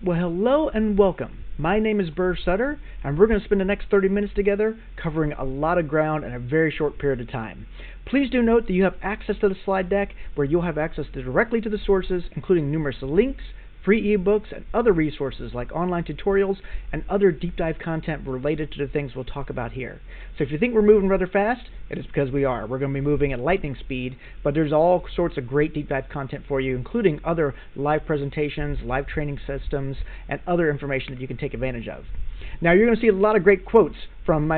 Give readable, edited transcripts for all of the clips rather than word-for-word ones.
Well, hello and welcome. My name is Burr Sutter, and we're going to spend the next 30 minutes together covering a lot of ground in a very short period of time. Please do note that you have access to the slide deck where you'll have access directly to the sources, including numerous links, free ebooks, and other resources like online tutorials and other deep dive content related to the things we'll talk about here. So if you think we're moving rather fast, it is because we are. We're going to be moving at lightning speed, but there's all sorts of great deep dive content for you, including other live presentations, live training systems, and other information that you can take advantage of. Now you're going to see a lot of great quotes from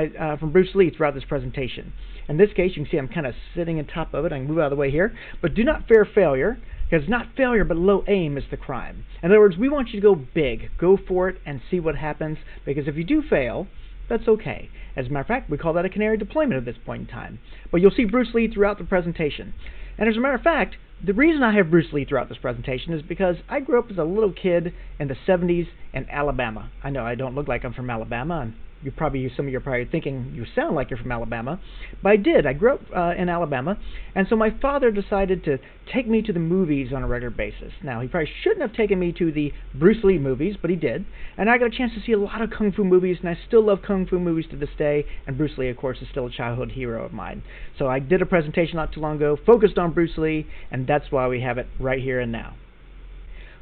Bruce Lee throughout this presentation. In this case, you can see I'm kind of sitting on top of it. I can move out of the way here. But do not fear failure, because not failure, but low aim is the crime. In other words, we want you to go big. Go for it and see what happens, because if you do fail, that's okay. As a matter of fact, we call that a canary deployment at this point in time. But you'll see Bruce Lee throughout the presentation. And as a matter of fact, the reason I have Bruce Lee throughout this presentation is because I grew up as a little kid in the 70s in Alabama. I know I don't look like I'm from Alabama, and some of you are probably thinking you sound like you're from Alabama, but I did. I grew up in Alabama, and so my father decided to take me to the movies on a regular basis. Now, he probably shouldn't have taken me to the Bruce Lee movies, but he did, and I got a chance to see a lot of Kung Fu movies, and I still love Kung Fu movies to this day, and Bruce Lee, of course, is still a childhood hero of mine. So I did a presentation not too long ago, focused on Bruce Lee, and that's why we have it right here and now.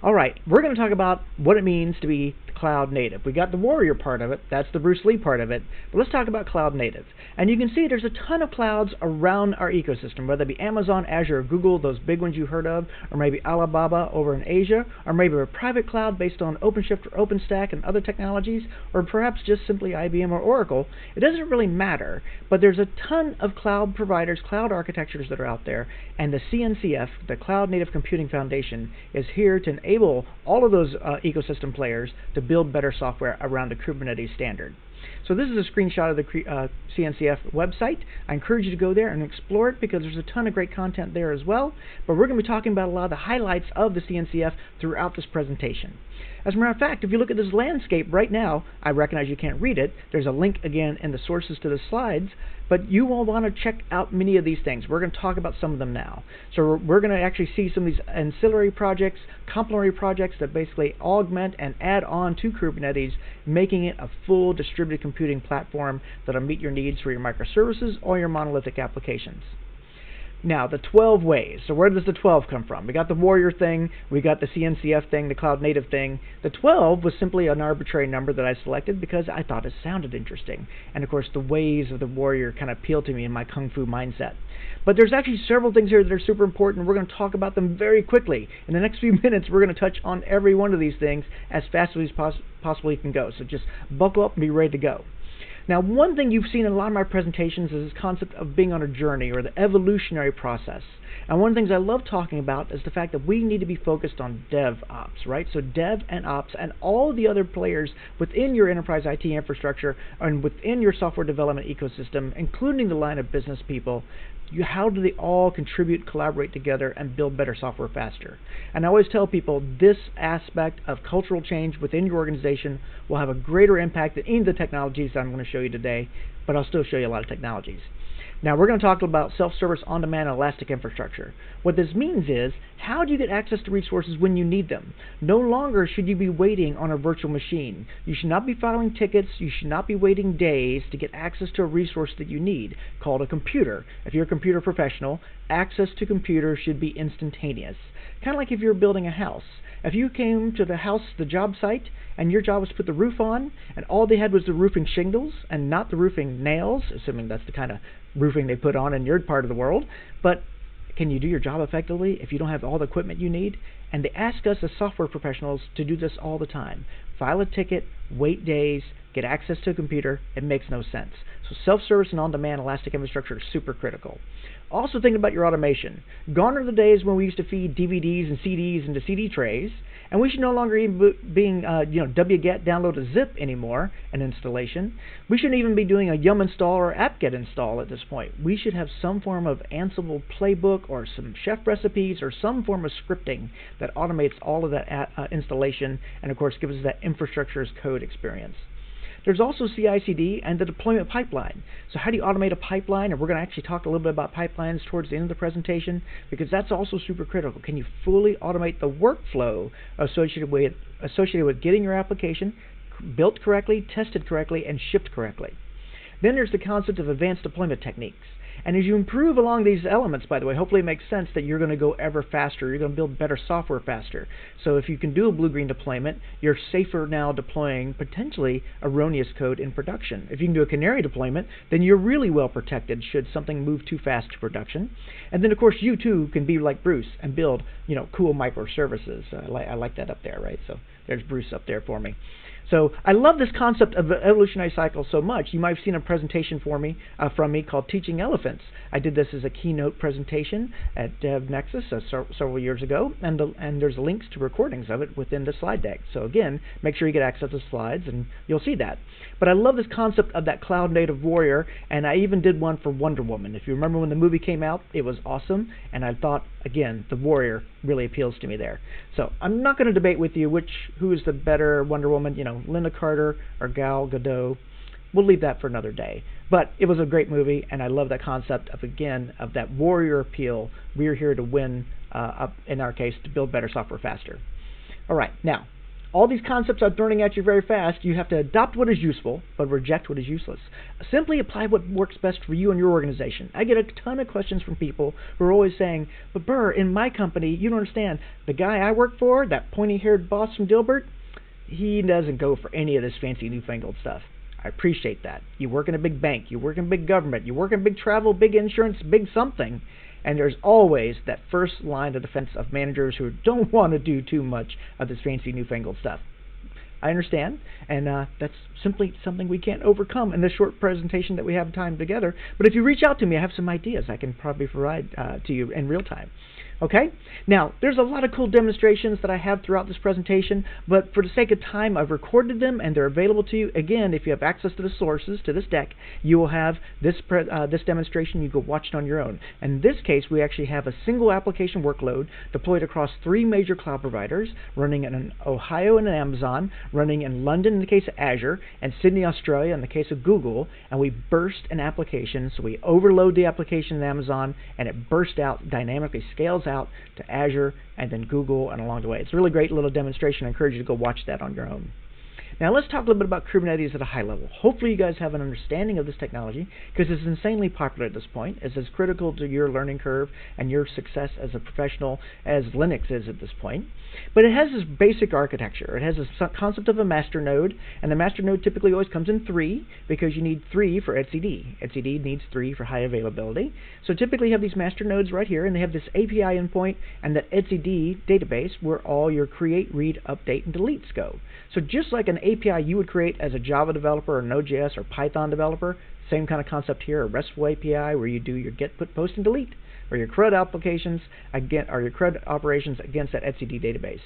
All right, we're going to talk about what it means to be cloud native. We got the warrior part of it, that's the Bruce Lee part of it, but let's talk about cloud native. And you can see there's a ton of clouds around our ecosystem, whether it be Amazon, Azure, Google, those big ones you heard of, or maybe Alibaba over in Asia, or maybe a private cloud based on OpenShift or OpenStack and other technologies, or perhaps just simply IBM or Oracle. It doesn't really matter, but there's a ton of cloud providers, cloud architectures that are out there, and the CNCF, the Cloud Native Computing Foundation, is here to enable all of those ecosystem players to build better software around the Kubernetes standard. So this is a screenshot of the CNCF website. I encourage you to go there and explore it because there's a ton of great content there as well. But we're going to be talking about a lot of the highlights of the CNCF throughout this presentation. As a matter of fact, if you look at this landscape right now, I recognize you can't read it. There's a link again in the sources to the slides, but you will want to check out many of these things. We're going to talk about some of them now. So we're going to actually see some of these ancillary projects, complementary projects that basically augment and add on to Kubernetes, making it a full distributed computing platform that'll meet your needs for your microservices or your monolithic applications. Now, the 12 ways. So where does the 12 come from? We got the warrior thing, we got the CNCF thing, the cloud native thing. The 12 was simply an arbitrary number that I selected because I thought it sounded interesting. And of course, the ways of the warrior kind of appealed to me in my Kung Fu mindset. But there's actually several things here that are super important. We're going to talk about them very quickly. In the next few minutes, we're going to touch on every one of these things as fast as possibly can go. So just buckle up and be ready to go. Now, one thing you've seen in a lot of my presentations is this concept of being on a journey or the evolutionary process. And one of the things I love talking about is the fact that we need to be focused on DevOps, right? So Dev and Ops and all the other players within your enterprise IT infrastructure and within your software development ecosystem, including the line of business people, how do they all contribute, collaborate together, and build better software faster? And I always tell people this aspect of cultural change within your organization will have a greater impact than any of the technologies that I'm going to show you today, but I'll still show you a lot of technologies. Now we're going to talk about self-service, on-demand, elastic infrastructure. What this means is, how do you get access to resources when you need them? No longer should you be waiting on a virtual machine. You should not be filing tickets. You should not be waiting days to get access to a resource that you need, called a computer. If you're a computer professional, access to computers should be instantaneous. Kind of like if you're building a house. If you came to the job site, and your job was to put the roof on, and all they had was the roofing shingles and not the roofing nails, assuming that's the kind of roofing they put on in your part of the world, but can you do your job effectively if you don't have all the equipment you need? And they ask us as software professionals to do this all the time. File a ticket, wait days, get access to a computer. It makes no sense. So self-service and on-demand elastic infrastructure is super critical. Also think about your automation. Gone are the days when we used to feed DVDs and CDs into CD trays, and we should no longer even being wget download a zip anymore, an installation. We shouldn't even be doing a yum install or apt-get install at this point. We should have some form of Ansible playbook or some chef recipes or some form of scripting that automates all of that installation and of course gives us that infrastructure as code experience. There's also CI/CD and the deployment pipeline. So how do you automate a pipeline? And we're going to actually talk a little bit about pipelines towards the end of the presentation, because that's also super critical. Can you fully automate the workflow associated with getting your application built correctly, tested correctly, and shipped correctly? Then there's the concept of advanced deployment techniques. And as you improve along these elements, by the way, hopefully it makes sense that you're going to go ever faster. You're going to build better software faster. So if you can do a blue-green deployment, you're safer now deploying potentially erroneous code in production. If you can do a canary deployment, then you're really well protected should something move too fast to production. And then, of course, you too can be like Bruce and build, cool microservices. I like that up there, right? So there's Bruce up there for me. So I love this concept of the evolutionary cycle so much. You might have seen a presentation from me called Teaching Elephants. I did this as a keynote presentation at DevNexus several years ago, and there's links to recordings of it within the slide deck. So again, make sure you get access to the slides, and you'll see that. But I love this concept of that cloud-native warrior, and I even did one for Wonder Woman. If you remember when the movie came out, it was awesome, and I thought, again, the warrior really appeals to me there. So I'm not going to debate with you who is the better Wonder Woman, Linda Carter or Gal Gadot. We'll leave that for another day. But it was a great movie, and I love that concept of that warrior appeal. We're here to win, in our case, to build better software faster. All right, now, all these concepts are throwing at you very fast. You have to adopt what is useful, but reject what is useless. Simply apply what works best for you and your organization. I get a ton of questions from people who are always saying, but Burr, in my company, you don't understand. The guy I work for, that pointy-haired boss from Dilbert, he doesn't go for any of this fancy newfangled stuff. I appreciate that. You work in a big bank, you work in big government, you work in big travel, big insurance, big something, and there's always that first line of defense of managers who don't want to do too much of this fancy newfangled stuff. I understand, and that's simply something we can't overcome in this short presentation that we have time together. But if you reach out to me, I have some ideas I can probably provide to you in real time. Okay? Now, there's a lot of cool demonstrations that I have throughout this presentation, but for the sake of time, I've recorded them and they're available to you. Again, if you have access to the sources, to this deck, you will have this demonstration. You can watch it on your own. In this case, we actually have a single application workload deployed across 3 major cloud providers, running in Ohio and Amazon, running in London in the case of Azure, and Sydney, Australia in the case of Google, and we burst an application. So we overload the application in Amazon, and it bursts out, dynamically scales out to Azure and then Google and along the way. It's a really great little demonstration. I encourage you to go watch that on your own. Now let's talk a little bit about Kubernetes at a high level. Hopefully you guys have an understanding of this technology, because it's insanely popular at this point. It's as critical to your learning curve and your success as a professional as Linux is at this point. But it has this basic architecture. It has a concept of a master node, and the master node typically always comes in 3, because you need 3 for etcd. etcd needs 3 for high availability. So typically you have these master nodes right here, and they have this API endpoint and that etcd database where all your create, read, update, and deletes go. So just like an API you would create as a Java developer or Node.js or Python developer, same kind of concept here, a RESTful API where you do your get, put, post, and delete, or your CRUD applications or your CRUD operations against that etcd database.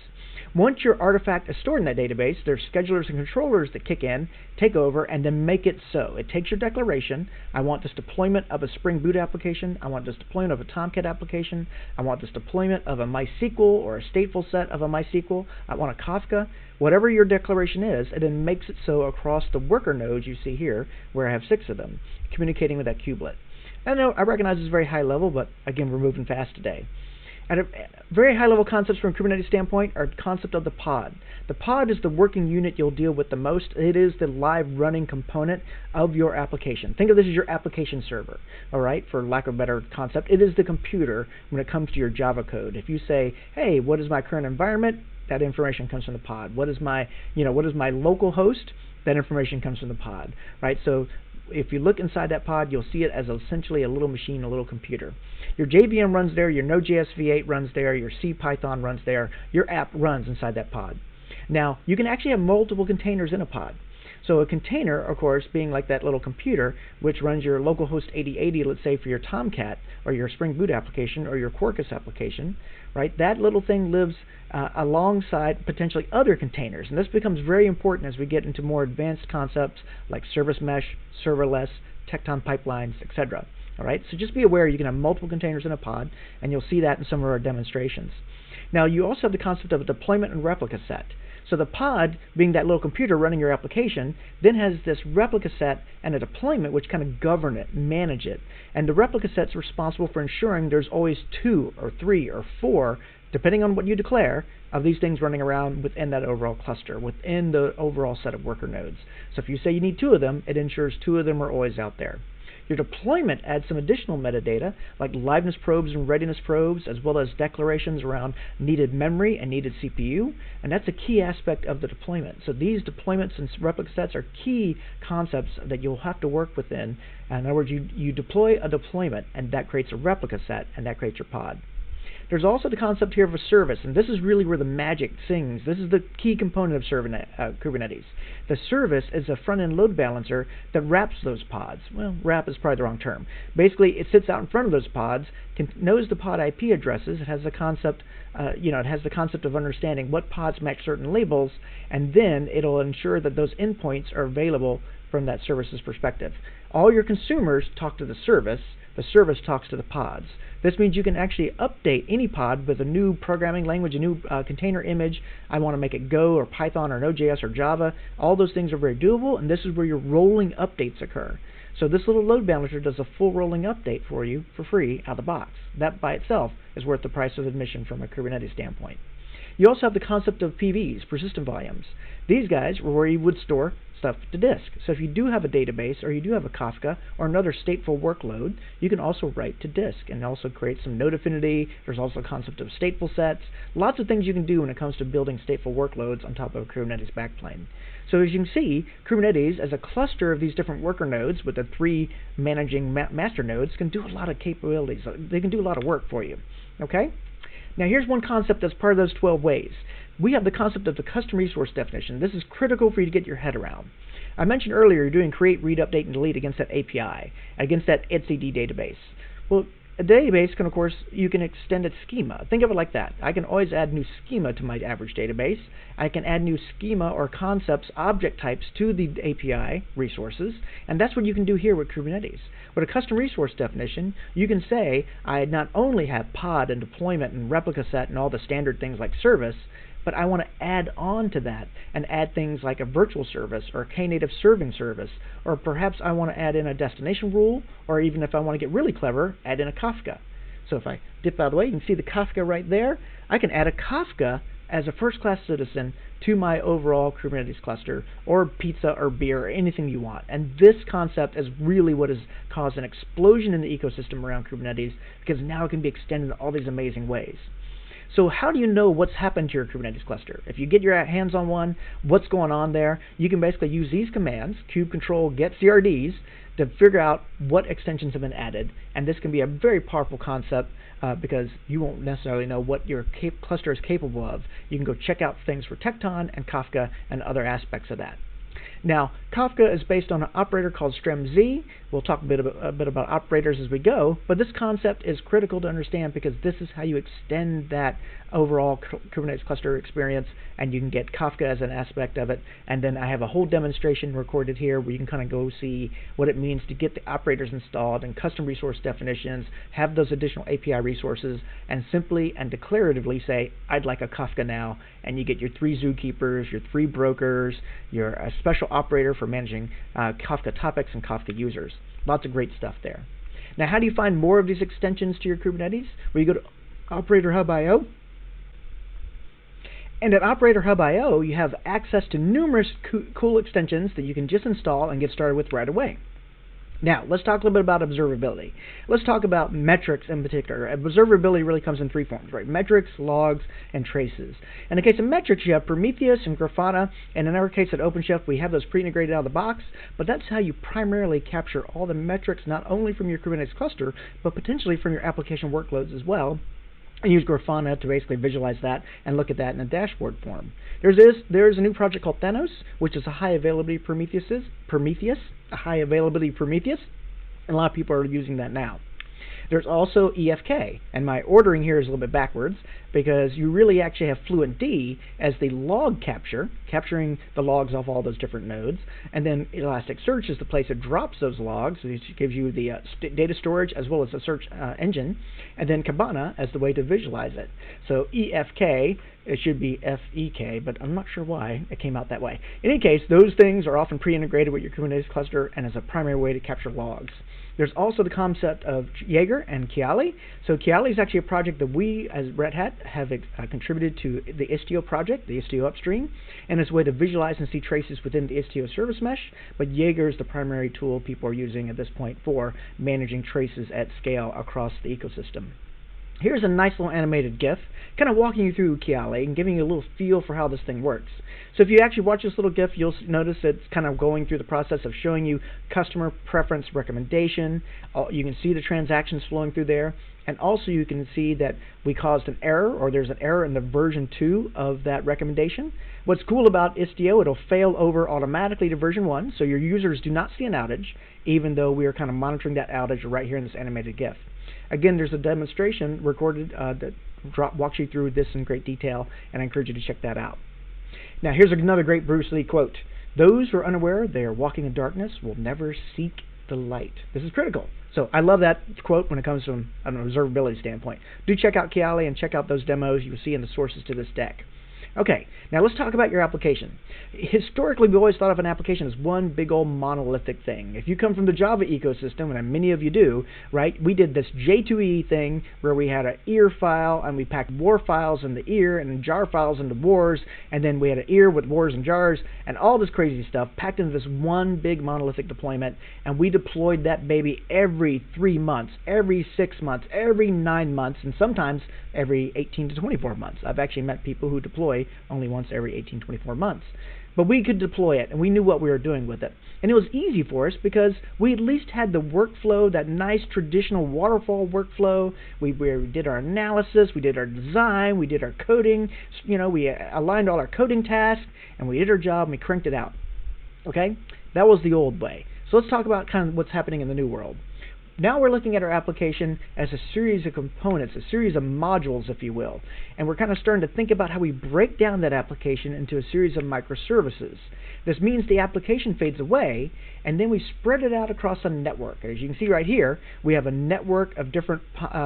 Once your artifact is stored in that database, there's schedulers and controllers that kick in, take over, and then make it so. It takes your declaration. I want this deployment of a Spring Boot application. I want this deployment of a Tomcat application. I want this deployment of a MySQL or a stateful set of a MySQL. I want a Kafka. Whatever your declaration is, it then makes it so across the worker nodes you see here, where I have 6 of them, communicating with that kubelet. I know I recognize it's very high level, but again, we're moving fast today. At a very high level concepts from a Kubernetes standpoint are the concept of the pod. The pod is the working unit you'll deal with the most. It is the live running component of your application. Think of this as your application server, all right, for lack of a better concept. It is the computer when it comes to your Java code. If you say, hey, what is my current environment? That information comes from the pod. What is my local host? That information comes from the pod, right? So if you look inside that pod, you'll see it as essentially a little machine, a little computer. Your JVM runs there, your Node.js V8 runs there, your C Python runs there, your app runs inside that pod. Now, you can actually have multiple containers in a pod. So a container, of course, being like that little computer, which runs your localhost 8080, let's say, for your Tomcat, or your Spring Boot application, or your Quarkus application, right? That little thing lives alongside potentially other containers. And this becomes very important as we get into more advanced concepts like service mesh, serverless, Tekton pipelines, etc. All right? So just be aware you can have multiple containers in a pod, and you'll see that in some of our demonstrations. Now, you also have the concept of a deployment and replica set. So the pod, being that little computer running your application, then has this replica set and a deployment which kind of govern it, manage it. And the replica set's responsible for ensuring there's always 2 or 3 or 4, depending on what you declare, of these things running around within that overall cluster, within the overall set of worker nodes. So if you say you need 2 of them, it ensures 2 of them are always out there. Your deployment adds some additional metadata, like liveness probes and readiness probes, as well as declarations around needed memory and needed CPU, and that's a key aspect of the deployment. So these deployments and replica sets are key concepts that you'll have to work within. In other words, you deploy a deployment, and that creates a replica set, and that creates your pod. There's also the concept here of a service, and this is really where the magic sings. This is the key component of Kubernetes. The service is a front-end load balancer that wraps those pods. Well, wrap is probably the wrong term. Basically, it sits out in front of those pods, knows the pod IP addresses. It has the concept, it has the concept of understanding what pods match certain labels, and then it'll ensure that those endpoints are available from that service's perspective. All your consumers talk to the service talks to the pods. This means you can actually update any pod with a new programming language, a new container image. I want to make it Go or Python or Node.js or Java. All those things are very doable, and this is where your rolling updates occur. So this little load balancer does a full rolling update for you for free out of the box. That by itself is worth the price of admission from a Kubernetes standpoint. You also have the concept of PVs, persistent volumes. These guys are where you would store stuff to disk. So if you do have a database, or you do have a Kafka, or another stateful workload, you can also write to disk and also create some node affinity. There's also a concept of stateful sets. Lots of things you can do when it comes to building stateful workloads on top of a Kubernetes backplane. So as you can see, Kubernetes, as a cluster of these different worker nodes with the 3 managing master nodes, can do a lot of capabilities. They can do a lot of work for you. Okay? Now here's one concept that's part of those 12 ways. We have the concept of the custom resource definition. This is critical for you to get your head around. I mentioned earlier you're doing create, read, update, and delete against that API, against that etcd database. Well, a database can, of course, you can extend its schema. Think of it like that. I can always add new schema to my average database. I can add new schema or concepts, object types to the API resources, and that's what you can do here with Kubernetes. With a custom resource definition, you can say, I not only have pod and deployment and replica set and all the standard things like service, but I want to add on to that and add things like a virtual service or a Knative serving service, or perhaps I want to add in a destination rule, or even if I want to get really clever, add in a Kafka. So if I dip out of the way, you can see the Kafka right there. I can add a Kafka as a first-class citizen to my overall Kubernetes cluster, or pizza or beer or anything you want. And this concept is really what has caused an explosion in the ecosystem around Kubernetes, because now it can be extended in all these amazing ways. So how do you know what's happened to your Kubernetes cluster? If you get your hands on one, what's going on there? You can basically use these commands, kube control get CRDs, to figure out what extensions have been added. And this can be a very powerful concept because you won't necessarily know what your cluster is capable of. You can go check out things for Tekton and Kafka and other aspects of that. Now, Kafka is based on an operator called stremz. We'll talk a bit about operators as we go, but this concept is critical to understand because this is how you extend that overall Kubernetes cluster experience, and you can get Kafka as an aspect of it. And then I have a whole demonstration recorded here where you can kind of go see what it means to get the operators installed and custom resource definitions, have those additional API resources, and simply and declaratively say, I'd like a Kafka now, and you get your 3 zookeepers, your 3 brokers, your special operator for managing Kafka topics and Kafka users. Lots of great stuff there. Now, how do you find more of these extensions to your Kubernetes? Well, you go to Operator Hub IO. And at Operator Hub IO, you have access to numerous cool extensions that you can just install and get started with right away. Now, let's talk a little bit about observability. Let's talk about metrics in particular. Observability really comes in 3 forms, right? Metrics, logs, and traces. In the case of metrics, you have Prometheus and Grafana, and in our case at OpenShift, we have those pre-integrated out of the box, but that's how you primarily capture all the metrics, not only from your Kubernetes cluster, but potentially from your application workloads as well. And use Grafana to basically visualize that and look at that in a dashboard form. There's a new project called Thanos, which is a high availability Prometheus, a high availability Prometheus, and a lot of people are using that now. There's also EFK, and my ordering here is a little bit backwards because you really actually have fluentd as the log capturing the logs off all those different nodes, and then Elasticsearch is the place that drops those logs, so it gives you the data storage as well as the search engine, and then Kibana as the way to visualize it. So EFK, it should be FEK, but I'm not sure why it came out that way. In any case, those things are often pre-integrated with your Kubernetes cluster and as a primary way to capture logs. There's also the concept of Jaeger and Kiali. So Kiali is actually a project that we, as Red Hat, have contributed to the Istio project, the Istio upstream, and it's a way to visualize and see traces within the Istio service mesh, but Jaeger is the primary tool people are using at this point for managing traces at scale across the ecosystem. Here's a nice little animated GIF, kind of walking you through Kiali and giving you a little feel for how this thing works. So if you actually watch this little GIF, you'll notice it's kind of going through the process of showing you customer preference recommendation. You can see the transactions flowing through there, and also you can see that we caused an error, or there's an error in the version 2 of that recommendation. What's cool about Istio, it'll fail over automatically to version 1, so your users do not see an outage, even though we are kind of monitoring that outage right here in this animated GIF. Again, there's a demonstration recorded that walks you through this in great detail, and I encourage you to check that out. Now, here's another great Bruce Lee quote. "Those who are unaware they are walking in darkness will never seek the light." This is critical. So I love that quote when it comes from an observability standpoint. Do check out Kiali and check out those demos you will see in the sources to this deck. Okay, now let's talk about your application. Historically, we always thought of an application as one big old monolithic thing. If you come from the Java ecosystem, and many of you do, right, we did this J2E thing where we had an ear file, and we packed war files in the ear, and then jar files into wars, and then we had an ear with wars and jars, and all this crazy stuff packed into this one big monolithic deployment, and we deployed that baby every 3 months, every 6 months, every 9 months, and sometimes every 18 to 24 months. I've actually met people who deploy only once every 18 to 24 months. But we could deploy it, and we knew what we were doing with it. And it was easy for us because we at least had the workflow, that nice traditional waterfall workflow. We did our analysis, we did our design, we did our coding, you know, we aligned all our coding tasks, and we did our job, and we cranked it out. Okay? That was the old way. So let's talk about kind of what's happening in the new world. Now we're looking at our application as a series of components, a series of modules, if you will. And we're kind of starting to think about how we break down that application into a series of microservices. This means the application fades away, and then we spread it out across a network. As you can see right here, we have a network of different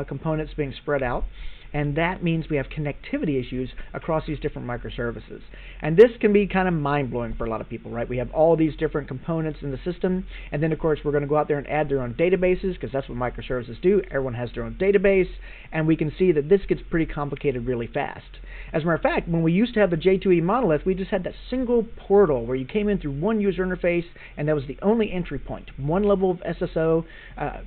components being spread out. And that means we have connectivity issues across these different microservices. And this can be kind of mind-blowing for a lot of people, right? We have all these different components in the system, and then of course we're going to go out there and add their own databases, because that's what microservices do. Everyone has their own database, and we can see that this gets pretty complicated really fast. As a matter of fact, when we used to have the J2E monolith, we just had that single portal where you came in through one user interface, and that was the only entry point. One level of SSO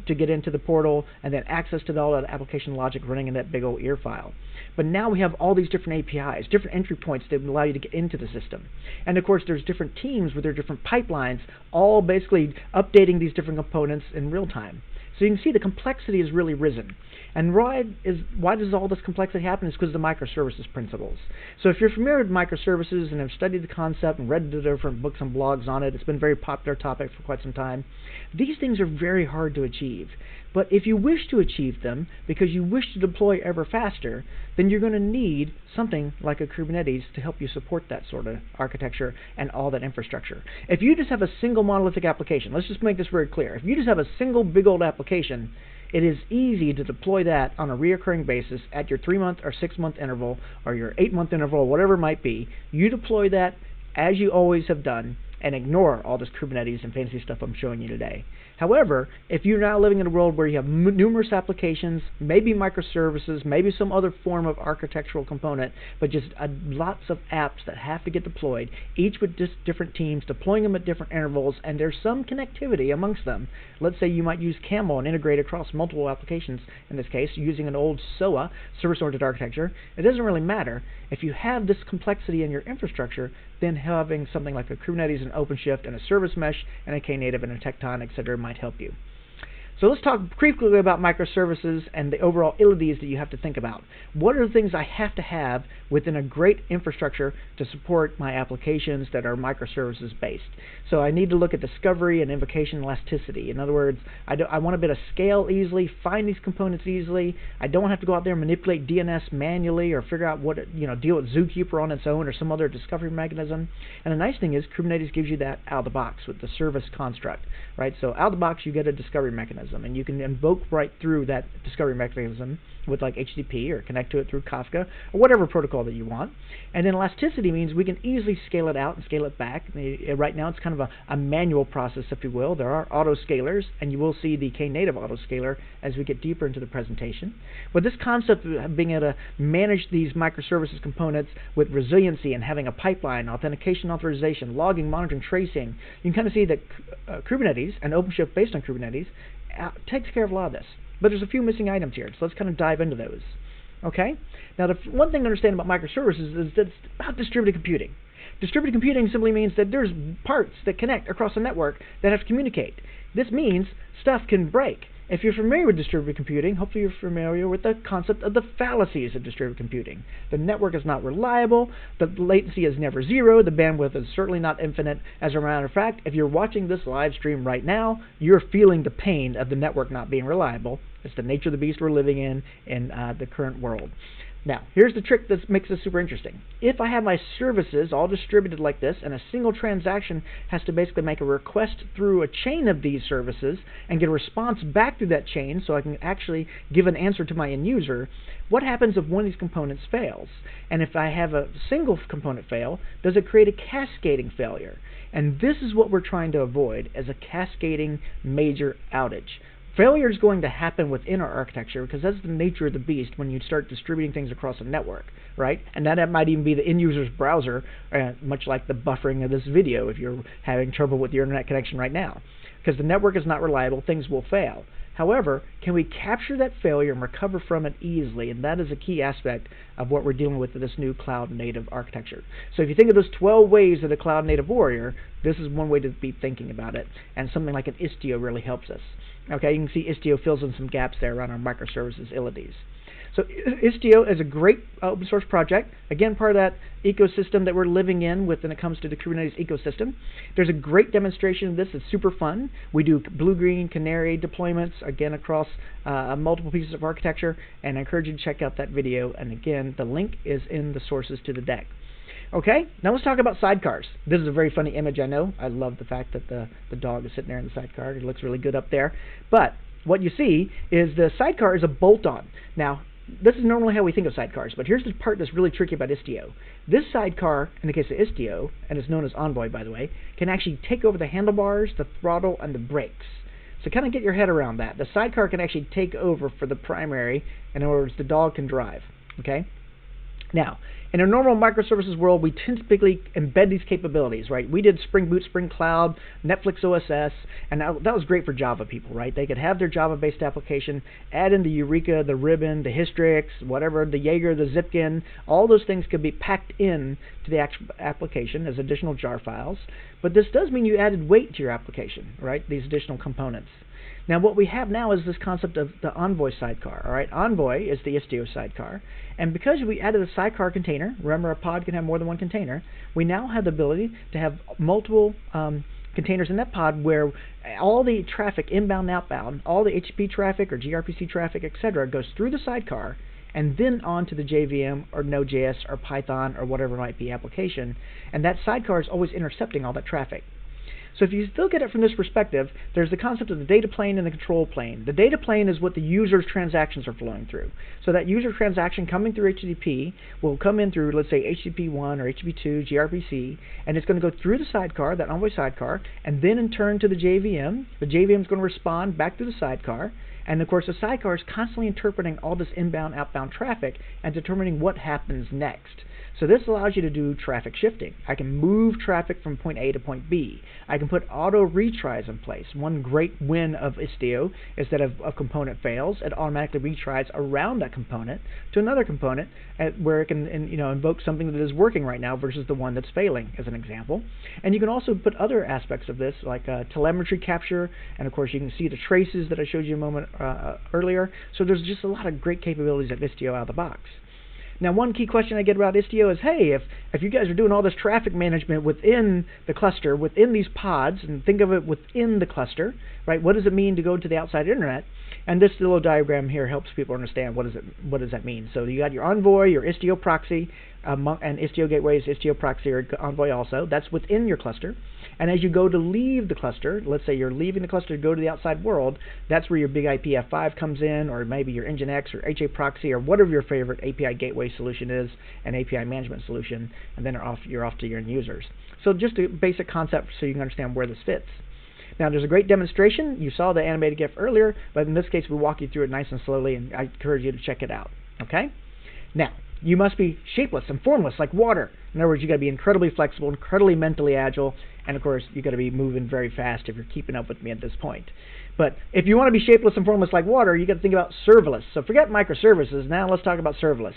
to get into the portal, and then access to all that application logic running in that big old ear file. But now we have all these different APIs, different entry points that allow you to get into the system. And of course there's different teams with their different pipelines, all basically updating these different components in real time. So you can see the complexity has really risen. And why does all this complexity happen? Is because of the Microservices Principles. So if you're familiar with microservices and have studied the concept and read the different books and blogs on it, it's been a very popular topic for quite some time. These things are very hard to achieve. But if you wish to achieve them because you wish to deploy ever faster, then you're going to need something like a Kubernetes to help you support that sort of architecture and all that infrastructure. If you just have a single monolithic application, let's just make this very clear. If you just have a single big old application, it is easy to deploy that on a reoccurring basis at your 3-month or 6-month interval or your 8-month interval, whatever it might be. You deploy that as you always have done and ignore all this Kubernetes and fancy stuff I'm showing you today. However, if you're now living in a world where you have numerous applications, maybe microservices, maybe some other form of architectural component, but just lots of apps that have to get deployed, each with just different teams, deploying them at different intervals, and there's some connectivity amongst them. Let's say you might use Camel and integrate across multiple applications, in this case, using an old SOA, service-oriented architecture. It doesn't really matter. If you have this complexity in your infrastructure, then having something like a Kubernetes and OpenShift and a service mesh and a Knative and a Tekton, etc. might help you. So let's talk briefly about microservices and the overall abilities that you have to think about. What are the things I have to have within a great infrastructure to support my applications that are microservices based? So I need to look at discovery and invocation elasticity. In other words, I want to be able to scale easily, find these components easily. I don't have to go out there and manipulate DNS manually or figure out what, deal with Zookeeper on its own or some other discovery mechanism. And the nice thing is Kubernetes gives you that out of the box with the service construct, right? So out of the box you get a discovery mechanism, and you can invoke right through that discovery mechanism with like HTTP or connect to it through Kafka or whatever protocol that you want. And then elasticity means we can easily scale it out and scale it back. Right now it's kind of a manual process, if you will. There are autoscalers, and you will see the Knative autoscaler as we get deeper into the presentation. But this concept of being able to manage these microservices components with resiliency and having a pipeline, authentication, authorization, logging, monitoring, tracing, you can kind of see that Kubernetes and OpenShift based on Kubernetes takes care of a lot of this. But there's a few missing items here, so let's kind of dive into those. Okay? Now, the one thing to understand about microservices is that it's about distributed computing. Distributed computing simply means that there's parts that connect across a network that have to communicate. This means stuff can break. If you're familiar with distributed computing, hopefully you're familiar with the concept of the fallacies of distributed computing. The network is not reliable, the latency is never zero, the bandwidth is certainly not infinite. As a matter of fact, if you're watching this live stream right now, you're feeling the pain of the network not being reliable. It's the nature of the beast we're living in the current world. Now, here's the trick that makes this super interesting. If I have my services all distributed like this, and a single transaction has to basically make a request through a chain of these services and get a response back through that chain so I can actually give an answer to my end user, what happens if one of these components fails? And if I have a single component fail, does it create a cascading failure? And this is what we're trying to avoid, as a cascading major outage. Failure is going to happen within our architecture because that's the nature of the beast when you start distributing things across a network, right? And that might even be the end user's browser, much like the buffering of this video if you're having trouble with your internet connection right now. Because the network is not reliable, things will fail. However, can we capture that failure and recover from it easily? And that is a key aspect of what we're dealing with this new cloud-native architecture. So if you think of those 12 ways of the cloud-native warrior, this is one way to be thinking about it. And something like an Istio really helps us. Okay, you can see Istio fills in some gaps there around our microservices abilities. So Istio is a great open source project. Again, part of that ecosystem that we're living in when it comes to the Kubernetes ecosystem. There's a great demonstration of this. It's super fun. We do blue-green canary deployments, again, across multiple pieces of architecture, and I encourage you to check out that video. And again, the link is in the sources to the deck. Okay, now let's talk about sidecars. This is a very funny image, I know. I love the fact that the dog is sitting there in the sidecar. It looks really good up there. But what you see is the sidecar is a bolt-on. Now, this is normally how we think of sidecars, but here's the part that's really tricky about Istio. This sidecar, in the case of Istio, and it's known as Envoy, by the way, can actually take over the handlebars, the throttle, and the brakes. So kind of get your head around that. The sidecar can actually take over for the primary, in other words, the dog can drive. Okay? Now, in a normal microservices world, we typically embed these capabilities, right? We did Spring Boot, Spring Cloud, Netflix OSS, and that was great for Java people, right? They could have their Java-based application, add in the Eureka, the Ribbon, the Hystrix, whatever, the Jaeger, the Zipkin. All those things could be packed in to the actual application as additional jar files. But this does mean you added weight to your application, right? These additional components. Now, what we have now is this concept of the Envoy sidecar. All right, Envoy is the Istio sidecar, and because we added a sidecar container, remember a pod can have more than one container, we now have the ability to have multiple containers in that pod where all the traffic, inbound, outbound, all the HTTP traffic or gRPC traffic, etc., goes through the sidecar and then on to the JVM or Node.js or Python or whatever might be application, and that sidecar is always intercepting all that traffic. So if you look at it from this perspective, there's the concept of the data plane and the control plane. The data plane is what the user's transactions are flowing through. So that user transaction coming through HTTP will come in through, let's say, HTTP1 or HTTP2, gRPC, and it's going to go through the sidecar, that Envoy sidecar, and then in turn to the JVM. The JVM is going to respond back to the sidecar. And of course, the sidecar is constantly interpreting all this inbound, outbound traffic and determining what happens next. So this allows you to do traffic shifting. I can move traffic from point A to point B. I can put auto retries in place. One great win of Istio is that if a component fails, it automatically retries around that component to another component where it can invoke something that is working right now versus the one that's failing, as an example. And you can also put other aspects of this, like telemetry capture, and of course you can see the traces that I showed you a moment earlier. So there's just a lot of great capabilities of Istio out of the box. Now, one key question I get about Istio is, hey, if you guys are doing all this traffic management within the cluster, within these pods, and think of it within the cluster, right? What does it mean to go to the outside internet? And this little diagram here helps people understand what does that mean. So you got your Envoy, your Istio proxy, and Istio gateways, Istio proxy, or Envoy also. That's within your cluster. And as you go to leave the cluster, let's say you're leaving the cluster to go to the outside world, that's where your big IPF5 comes in, or maybe your Nginx or HA proxy, or whatever your favorite API gateway solution is, an API management solution, and then you're off to your end users. So just a basic concept so you can understand where this fits. Now, there's a great demonstration. You saw the animated GIF earlier, but in this case, we walk you through it nice and slowly, and I encourage you to check it out. Okay? Now, you must be shapeless and formless like water. In other words, you got to be incredibly flexible, incredibly mentally agile, and of course, you got to be moving very fast if you're keeping up with me at this point. But if you want to be shapeless and formless like water, you got to think about serverless. So forget microservices. Now let's talk about serverless.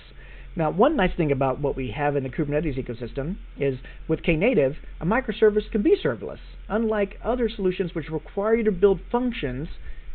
Now, one nice thing about what we have in the Kubernetes ecosystem is with Knative, a microservice can be serverless, unlike other solutions which require you to build functions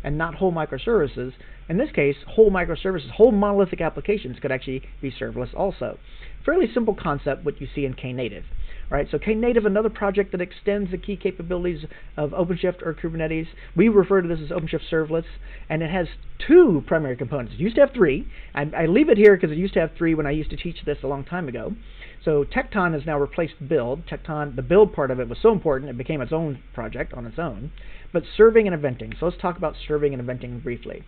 and not whole microservices. In this case, whole microservices, whole monolithic applications could actually be serverless also. Fairly simple concept, what you see in Knative. Right, so Knative, another project that extends the key capabilities of OpenShift or Kubernetes. We refer to this as OpenShift Serverless, and it has two primary components. It used to have three. I leave it here because it used to have three when I used to teach this a long time ago. So Tekton has now replaced build. Tekton, the build part of it was so important, it became its own project on its own. But serving and eventing. So let's talk about serving and eventing briefly.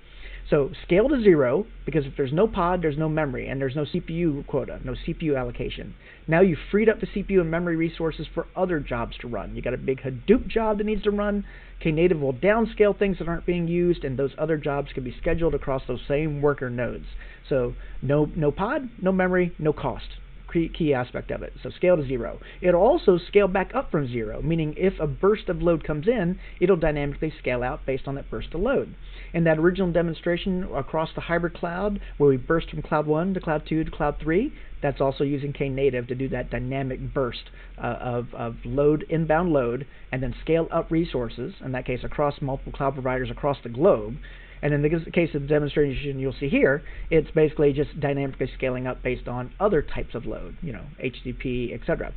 So scale to 0, because if there's no pod, there's no memory, and there's no CPU quota, no CPU allocation. Now you've freed up the CPU and memory resources for other jobs to run. You got a big Hadoop job that needs to run. Knative will downscale things that aren't being used, and those other jobs can be scheduled across those same worker nodes. So no pod, no memory, no cost. Key aspect of it. So scale to 0. It'll also scale back up from 0, meaning if a burst of load comes in, it'll dynamically scale out based on that burst of load. In that original demonstration across the hybrid cloud, where we burst from Cloud 1 to Cloud 2 to Cloud 3, that's also using Knative to do that dynamic burst of load, inbound load, and then scale up resources, in that case across multiple cloud providers across the globe. And in the case of the demonstration you'll see here, it's basically just dynamically scaling up based on other types of load, HTTP, etc.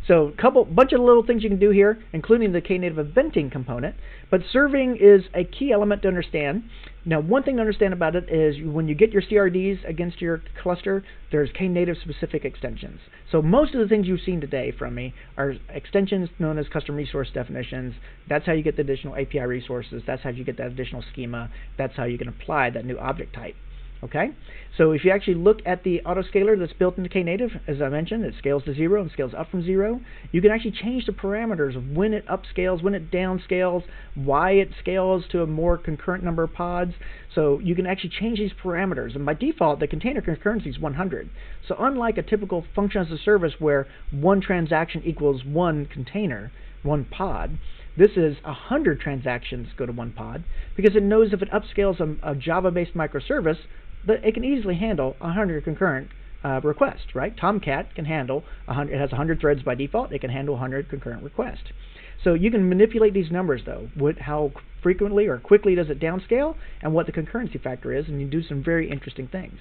So bunch of little things you can do here, including the Knative eventing component. But serving is a key element to understand. Now, one thing to understand about it is when you get your CRDs against your cluster, there's Knative specific extensions. So most of the things you've seen today from me are extensions known as custom resource definitions. That's how you get the additional API resources. That's how you get that additional schema. That's how you can apply that new object type. Okay, so if you actually look at the Autoscaler that's built into Knative, as I mentioned, it scales to 0 and scales up from 0. You can actually change the parameters of when it upscales, when it downscales, why it scales to a more concurrent number of pods. So you can actually change these parameters. And by default, the container concurrency is 100. So unlike a typical function as a service where one transaction equals one container, one pod, this is 100 transactions go to one pod, because it knows if it upscales a Java-based microservice, that it can easily handle 100 concurrent requests, right? Tomcat can handle 100, it has 100 threads by default, it can handle 100 concurrent requests. So you can manipulate these numbers though, how frequently or quickly does it downscale, and what the concurrency factor is, and you do some very interesting things.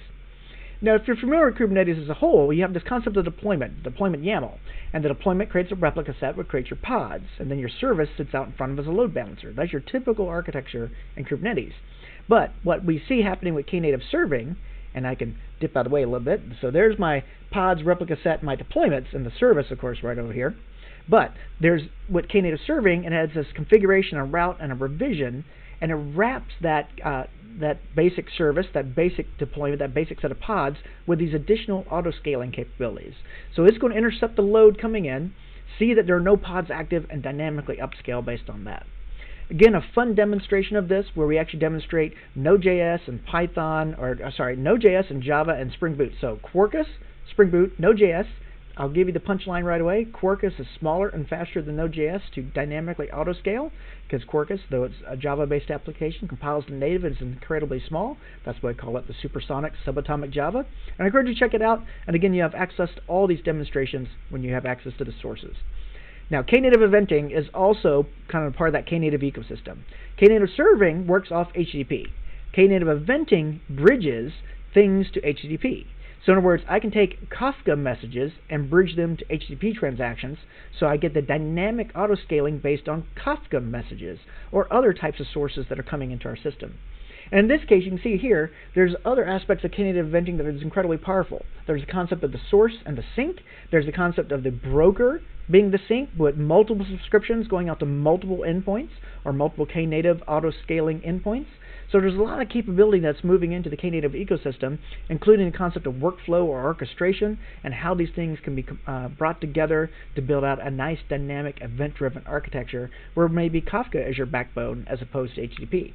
Now, if you're familiar with Kubernetes as a whole, you have this concept of deployment YAML, and the deployment creates a replica set which creates your pods, and then your service sits out in front of as a load balancer. That's your typical architecture in Kubernetes. But what we see happening with Knative serving, and I can dip out of the way a little bit, so there's my pods, replica set, my deployments, and the service, of course, right over here. But there's what Knative serving, and it has this configuration, a route, and a revision, and it wraps that basic service, that basic deployment, that basic set of pods with these additional auto-scaling capabilities. So it's going to intercept the load coming in, see that there are no pods active, and dynamically upscale based on that. Again, a fun demonstration of this where we actually demonstrate Node.js and Python, Node.js and Java and Spring Boot. So Quarkus, Spring Boot, Node.js, I'll give you the punchline right away. Quarkus is smaller and faster than Node.js to dynamically autoscale, because Quarkus, though it's a Java-based application, compiles to native and is incredibly small. That's why I call it the supersonic subatomic Java. And I encourage you to check it out. And again, you have access to all these demonstrations when you have access to the sources. Now, Knative eventing is also kind of part of that Knative ecosystem. Knative serving works off HTTP. Knative eventing bridges things to HTTP. So in other words, I can take Kafka messages and bridge them to HTTP transactions, so I get the dynamic autoscaling based on Kafka messages or other types of sources that are coming into our system. And in this case, you can see here, there's other aspects of Knative eventing that is incredibly powerful. There's the concept of the source and the sink. There's the concept of the broker being the sink with multiple subscriptions going out to multiple endpoints or multiple Knative autoscaling endpoints. So there's a lot of capability that's moving into the Knative ecosystem, including the concept of workflow or orchestration and how these things can be brought together to build out a nice dynamic event-driven architecture where maybe Kafka is your backbone as opposed to HTTP.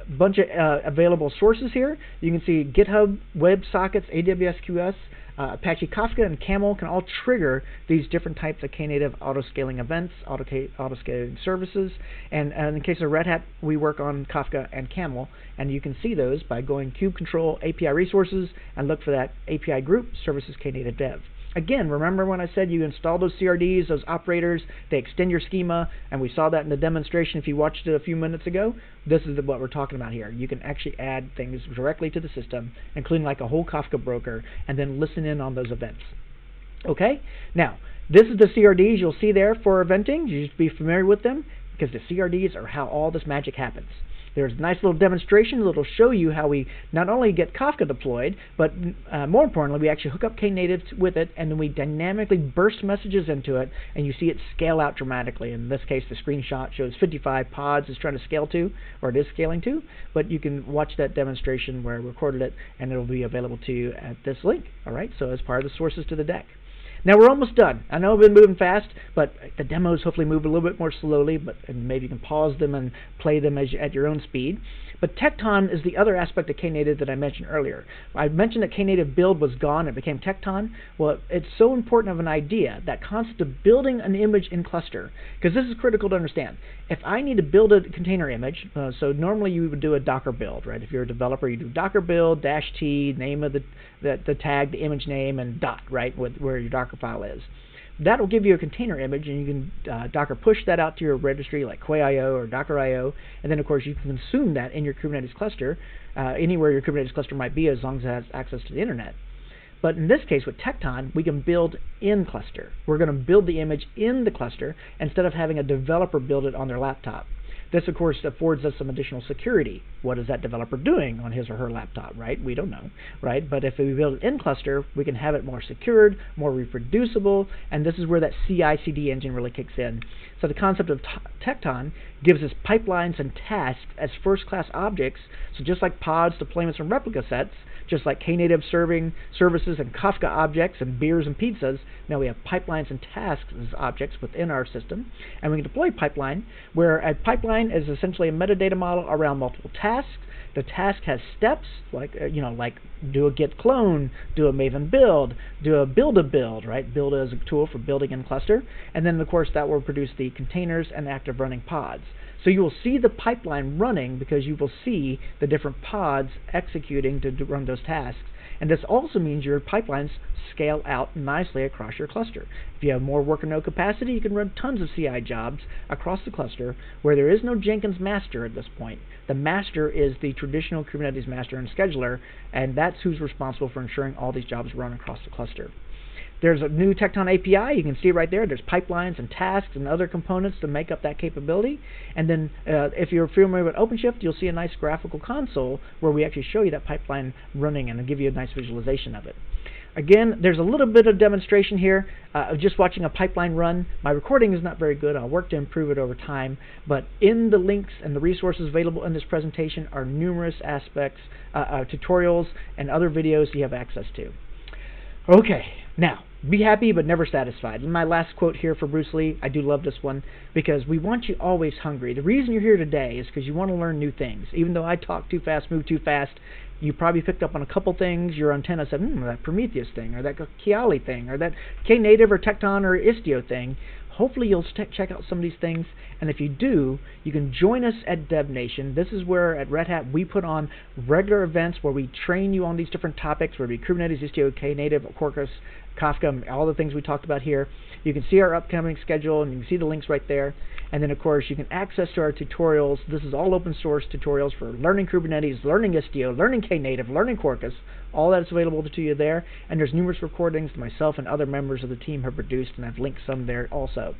A bunch of available sources here. You can see GitHub, WebSockets, AWS QS, Apache Kafka, and Camel can all trigger these different types of Knative autoscaling events, autoscaling services. And in the case of Red Hat, we work on Kafka and Camel, and you can see those by going kubectl API resources and look for that API group, services Knative Dev. Again, remember when I said you install those CRDs, those operators, they extend your schema, and we saw that in the demonstration if you watched it a few minutes ago. This is what we're talking about here. You can actually add things directly to the system, including like a whole Kafka broker, and then listen in on those events. Okay? Now, this is the CRDs you'll see there for eventing. You should be familiar with them, because the CRDs are how all this magic happens. There's a nice little demonstration that will show you how we not only get Kafka deployed, but more importantly, we actually hook up Knative with it, and then we dynamically burst messages into it, and you see it scale out dramatically. In this case, the screenshot shows 55 pods it's trying to scale to, or it is scaling to, but you can watch that demonstration where I recorded it, and it will be available to you at this link. All right, so as part of the sources to the deck. Now we're almost done. I know I've been moving fast, but the demos hopefully move a little bit more slowly, and maybe you can pause them and play them at your own speed. But Tekton is the other aspect of Knative that I mentioned earlier. I mentioned that Knative build was gone, it became Tekton. Well, it's so important of an idea, that concept of building an image in cluster, because this is critical to understand. If I need to build a container image, so normally you would do a Docker build, right? If you're a developer, you do Docker build, -t, name of the tag, the image name, and dot, right, where your Docker file is. That will give you a container image, and you can Docker push that out to your registry like Quay.io or Docker.io, and then of course you can consume that in your Kubernetes cluster, anywhere your Kubernetes cluster might be, as long as it has access to the internet. But in this case with Tekton, we can build in cluster. We're going to build the image in the cluster instead of having a developer build it on their laptop. This, of course, affords us some additional security. What is that developer doing on his or her laptop, right? We don't know, right? But if we build it in cluster, we can have it more secured, more reproducible, and this is where that CI/CD engine really kicks in. So the concept of Tekton gives us pipelines and tasks as first-class objects. So just like pods, deployments, and replica sets, just like Knative serving services and Kafka objects and beers and pizzas, now we have pipelines and tasks as objects within our system. And we can deploy pipeline, where a pipeline is essentially a metadata model around multiple tasks. The task has steps, like like do a git clone, do a maven build, do a build, right? Build is a tool for building in cluster. And then, of course, that will produce the containers and active running pods. So you will see the pipeline running because you will see the different pods executing to run those tasks. And this also means your pipelines scale out nicely across your cluster. If you have more worker node capacity, you can run tons of CI jobs across the cluster where there is no Jenkins master at this point. The master is the traditional Kubernetes master and scheduler, and that's who's responsible for ensuring all these jobs run across the cluster. There's a new Tekton API. You can see right there. There's pipelines and tasks and other components to make up that capability. And then if you're familiar with OpenShift, you'll see a nice graphical console where we actually show you that pipeline running and give you a nice visualization of it. Again, there's a little bit of demonstration here of just watching a pipeline run. My recording is not very good. I'll work to improve it over time. But in the links and the resources available in this presentation are numerous aspects, tutorials, and other videos you have access to. Okay, now, Be happy but never satisfied. And my last quote here for Bruce Lee, I do love this one, because we want you always hungry. The reason you're here today is because you want to learn new things. Even though I talk too fast, move too fast, you probably picked up on a couple things. Your antenna said, that Prometheus thing, or that Kiali thing, or that Knative or Tekton or Istio thing. Hopefully you'll check out some of these things, and if you do, you can join us at DevNation. This is where at Red Hat we put on regular events where we train you on these different topics, where we Kubernetes, Istio, Knative, Quarkus, Kafka, all the things we talked about here. You can see our upcoming schedule, and you can see the links right there. And then, of course, you can access to our tutorials. This is all open source tutorials for learning Kubernetes, learning Istio, learning Knative, learning Quarkus. All that is available to you there. And there's numerous recordings that myself and other members of the team have produced, and I've linked some there also.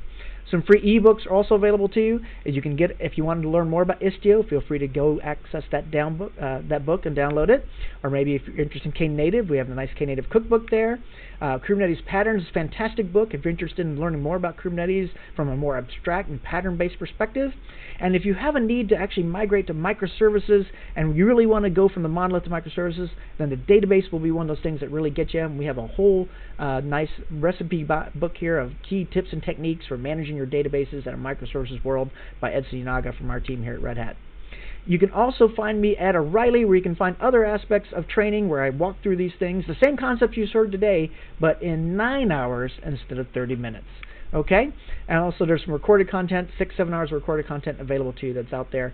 Some free ebooks are also available to you. As you can get, if you wanted to learn more about Istio, feel free to go access that book and download it. Or maybe if you're interested in Knative, we have a nice Knative cookbook there. Kubernetes Patterns is a fantastic book if you're interested in learning more about Kubernetes from a more abstract and pattern-based perspective. And if you have a need to actually migrate to microservices and you really want to go from the monolith to microservices, then the database will be one of those things that really get you. And we have a whole nice recipe book here of key tips and techniques for managing your databases in a microservices world by Ed Sinaga from our team here at Red Hat. You can also find me at O'Reilly, where you can find other aspects of training where I walk through these things, the same concepts you heard today, but in 9 hours instead of 30 minutes. Okay? And also there's some recorded content, 6-7 hours of recorded content available to you that's out there.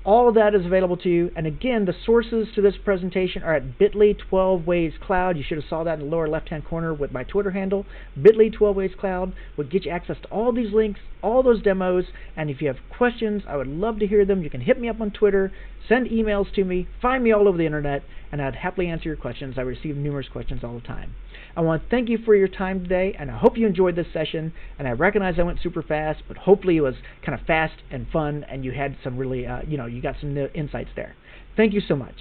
All of that is available to you. And again, the sources to this presentation are at bit.ly 12ways cloud. You should have saw that in the lower left-hand corner with my Twitter handle. bit.ly 12ways cloud will get you access to all these links, all those demos. And if you have questions, I would love to hear them. You can hit me up on Twitter, send emails to me, find me all over the internet, and I'd happily answer your questions. I receive numerous questions all the time. I want to thank you for your time today, and I hope you enjoyed this session. And I recognize I went super fast, but hopefully it was kind of fast and fun, and you had some really, you got some insights there. Thank you so much.